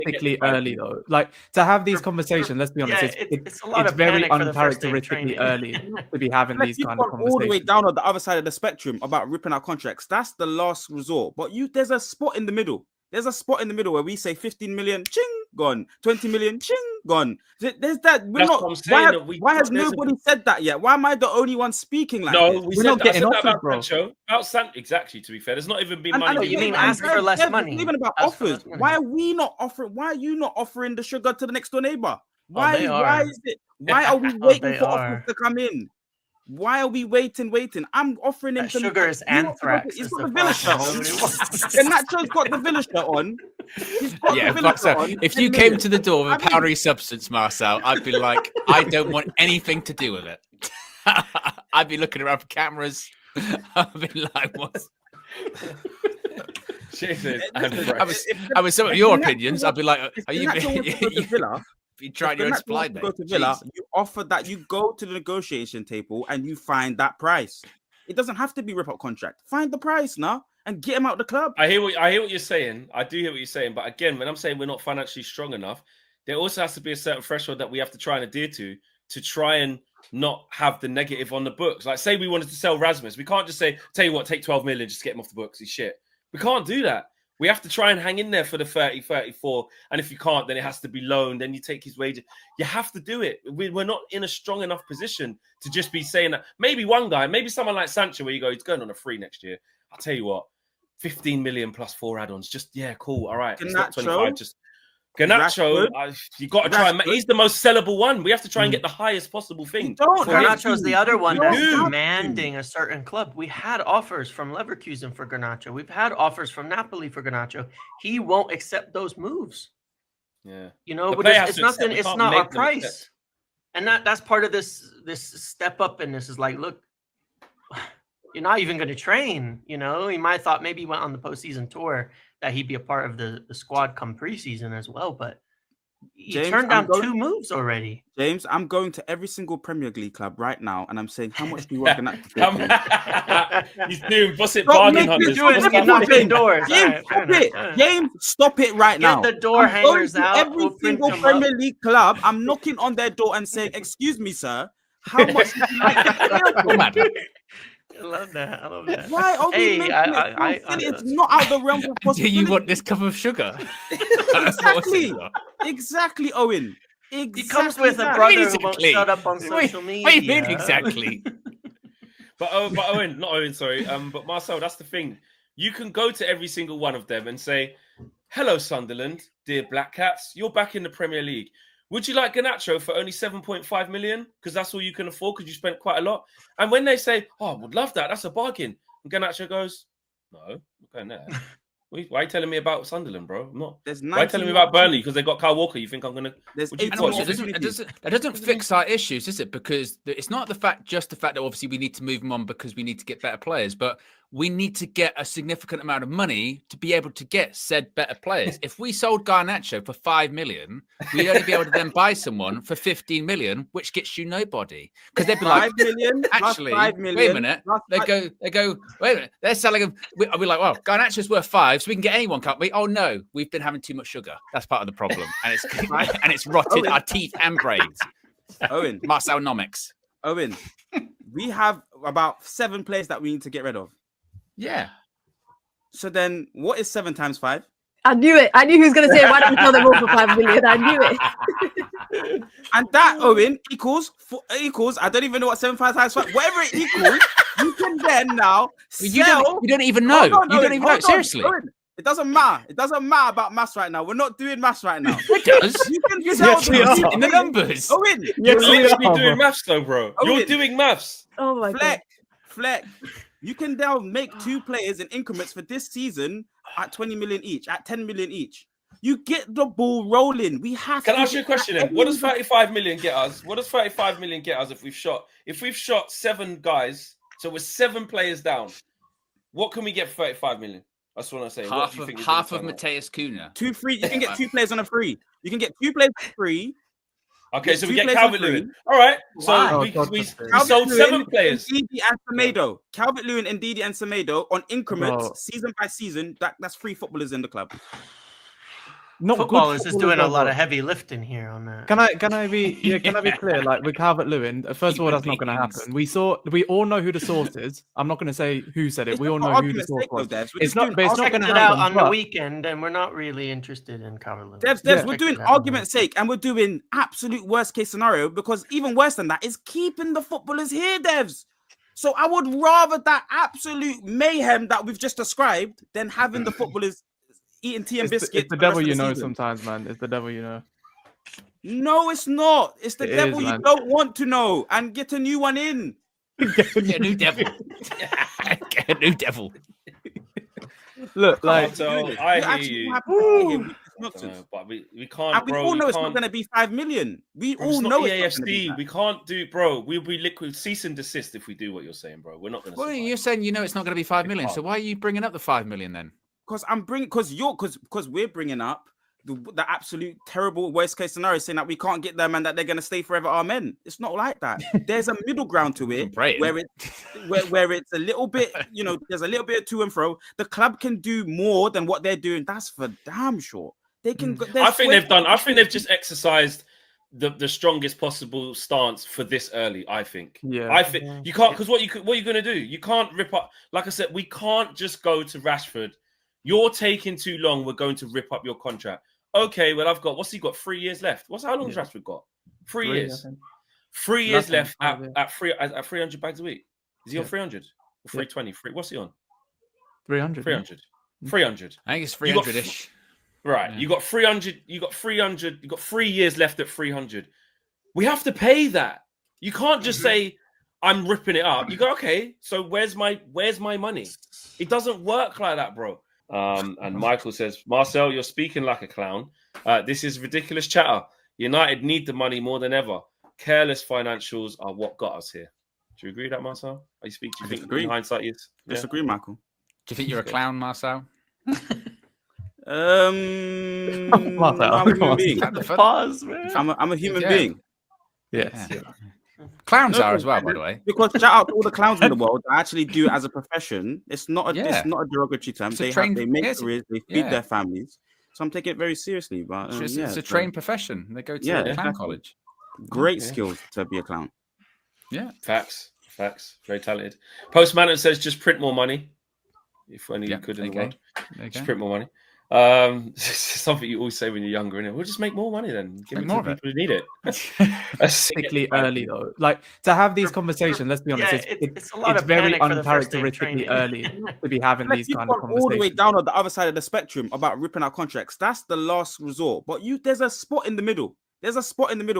uncharacteristically early, though. Like, to have these conversations, let's be honest, it's a lot of very panic for the first day of uncharacteristically training. early to be having these kind of conversations. All the way down on the other side of the spectrum about ripping our contracts. That's the last resort. But there's a spot in the middle. There's a spot in the middle where we say 15 million, ching, gone. 20 million, ching, gone. There's that. We're not. Why has nobody said that yet? Why am I the only one speaking like this? We're not getting offers, bro. Exactly. To be fair, there's not even been money. You mean ask for less money? Even about offers. Why are we not offering? Why are you not offering the sugar to the next door neighbor? Why is it? Why are we waiting for offers to come in? Why are we waiting? I'm offering him some sugar is anthrax. He's got the Villa shirt on. And Nacho's got the Villa shirt on. If you came to the door with a powdery substance, Marcel, I'd be like, I don't want anything to do with it. I'd be looking around for cameras. I'd be like, what? I was some of your opinions. I'd be like, are you trying your own supply, mate? Go to Villa, you offer that, you go to the negotiation table and you find that price. It doesn't have to be rip-up contract. Find the price now and get him out of the club. I hear what you're saying. I do hear what you're saying. But again, when I'm saying we're not financially strong enough, there also has to be a certain threshold that we have to try and adhere to try and not have the negative on the books. Like, say we wanted to sell Rasmus. We can't just say, tell you what, take 12 million, just get him off the books. He's shit. We can't do that. We have to try and hang in there for the 30, 34. And if you can't, then it has to be loaned. Then you take his wages. You have to do it. We're not in a strong enough position to just be saying that. Maybe one guy, maybe someone like Sancho, where you go, he's going on a free next year. I'll tell you what, 15 million plus 4 add-ons. Just, cool. All right. It's not 25. Just Garnacho, you got to try and he's the most sellable one. We have to try and get the highest possible thing. Garnacho's the other one that's demanding a certain club. We had offers from Leverkusen for Garnacho. We've had offers from Napoli for Garnacho. He won't accept those moves. Yeah. Because it's nothing, it's not our price. And that's part of this step up in this is like, look, you're not even going to train. He might have thought maybe he went on the postseason tour that he'd be a part of the squad come preseason as well, but he turned down 2 moves already. James, I'm going to every single Premier League club right now, and I'm saying, how much do you want to get? He's doing bargain hunters. Knocking doors. James, stop it right now. Get the door hangers out. Every single Premier League club, I'm knocking on their door and saying, excuse me, sir, how much do you like to I love that. Why are we making it's not out of the realm of possibility? Do you want this cup of sugar? Exactly, Owen. He comes with a brother who won't shut up on social media. What do you mean exactly? But Owen, not Owen, sorry. But Marcel, that's the thing. You can go to every single one of them and say, hello, Sunderland, dear Black Cats, you're back in the Premier League. Would you like Garnacho for only 7.5 million? Because that's all you can afford because you spent quite a lot. And when they say, oh, I would love that, that's a bargain. And Garnacho goes, no, I'm not going there. Why are you telling me about Sunderland, bro? I'm not. Why are you telling me about Burnley? Because they got Kyle Walker. You think I'm going to... That doesn't fix our issues, is it? Because it's not just the fact that obviously we need to move them on because we need to get better players, but we need to get a significant amount of money to be able to get said better players. If we sold Garnacho for 5 million, we'd only be able to then buy someone for 15 million, which gets you nobody. Because they'd be like, 5 million, actually, 5 million, wait a minute. They go, wait a minute. They're selling them. I'll be like, well, Garnacho's worth 5, so we can get anyone, can't we? Oh no, we've been having too much sugar. That's part of the problem. And it's rotted our teeth and brains. Owen. Marcelnomics. Owen, we have about 7 players that we need to get rid of. Yeah. So then, what is 7 times 5? I knew it. I knew he was going to say, why don't we sell them all for 5 million? I knew it. And that, Owen, equals, I don't even know what 7 times 5, whatever it equals, you can then now sell. You don't even know. You don't even know. Seriously. Owen, it doesn't matter. It doesn't matter about maths right now. We're not doing maths right now. It does. You can sell in the numbers. Owen, you're literally doing maths though, bro. Owen. You're doing maths. Oh my God. Fleck. You can now make 2 players in increments for this season at 20 million each, at 10 million each. You get the ball rolling. We have. Can I ask you a question then? What does 35 million get us? What does 35 million get us if we've shot 7 guys? So we're 7 players down. What can we get for 35 million? That's what I'm saying. Half of Mateus Cunha. 2 free. You can get 2 players on a free. You can get 2 players for free. Okay, so we get Calvert-Lewin. All right. So we sold 7 players. Ndidi and Semedo. Calvert-Lewin, Ndidi and Semedo on increments, season by season. That's 3 footballers in the club. not Footballers good is doing a lot of footballers. heavy lifting here on that. Can I be clear? Like with Calvert-Lewin, first of all, that's not going to happen. We all know who the source is. I'm not going to say who said it. It's We all just for know who the argument's source sake, though, was. Devs. We're It's just not, doing but it's not Checked going to it out happen. on the but- weekend, and we're not really interested in Calvert-Lewin. Devs, we're Checked doing it out on the argument's sake, and we're doing absolute worst case scenario, because even worse than that is keeping the footballers here, Devs. So I would rather that absolute mayhem that we've just described than having the footballers eating tea and biscuits. It's the for devil rest you of the know season. sometimes, man. It's the devil you know. No, it's not. It's the It devil is, you man. don't want to know, and get a new one in. Get a new devil. Get a new devil. Look, like So We're I actually hear you. happy to hear him. It's nonsense. But we can't, And we bro. all know we it's not can't. going to be 5 million. We Bro, all it's know not it's not going to be EAFC. that. We can't do, bro. We'll be liquid, cease and desist if we do what you're saying, bro. We're not going to. Well, you're saying you know it's not going to be 5 million. can't. So why are you bringing up the 5 million then? Because we're bringing up the absolute terrible worst case scenario, saying that we can't get them and that they're going to stay forever. Amen. It's not like that. There's a middle ground to it where it's a little bit, there's a little bit of to and fro. The club can do more than what they're doing. That's for damn sure. They can. I think they've just exercised the strongest possible stance for this early. I think. Yeah. I think you can't, because what are you going to do? You can't rip up. Like I said, we can't just go to Rashford. You're taking too long. We're going to rip up your contract. Okay, well, what's he got? 3 years left. How long has Rashford got? 3 years. 3 years left at 300 bags a week. Is he on 300 or 320? What's he on? 300. 300. 300. I think it's 300-ish. Right. Yeah. You got 300. You got 300. You got 3 years left at 300. We have to pay that. You can't just say, I'm ripping it up. You go, okay, so where's my money? It doesn't work like that, bro. And Michael says, Marcel, you're speaking like a clown. This is ridiculous chatter. United need the money more than ever. Careless financials are what got us here. Do you agree with that, Marcel? Do you think in hindsight is? Disagree, Michael. Do you think you're a clown, Marcel? I'm a human being. Pause, man. I'm a human being. Yes. Yeah. Clowns are as well, by the way. Because shout out to all the clowns in the world that actually do it as a profession. It's not a derogatory term. They make careers, they feed their families. So I'm taking it very seriously. But It's a trained profession. They go to clown college. Great skills to be a clown. Yeah. Facts. Very talented. Postman says just print more money. If only you could in the world. Just print more money. Something you always say when you're younger, innit? We'll just make more money then. Give it to the people who need it. Particularly early though. Like to have these conversations, let's be honest, it's very uncharacteristically early to be having these kind of conversations. All the way down on the other side of the spectrum about ripping out contracts. That's the last resort. But there's a spot in the middle.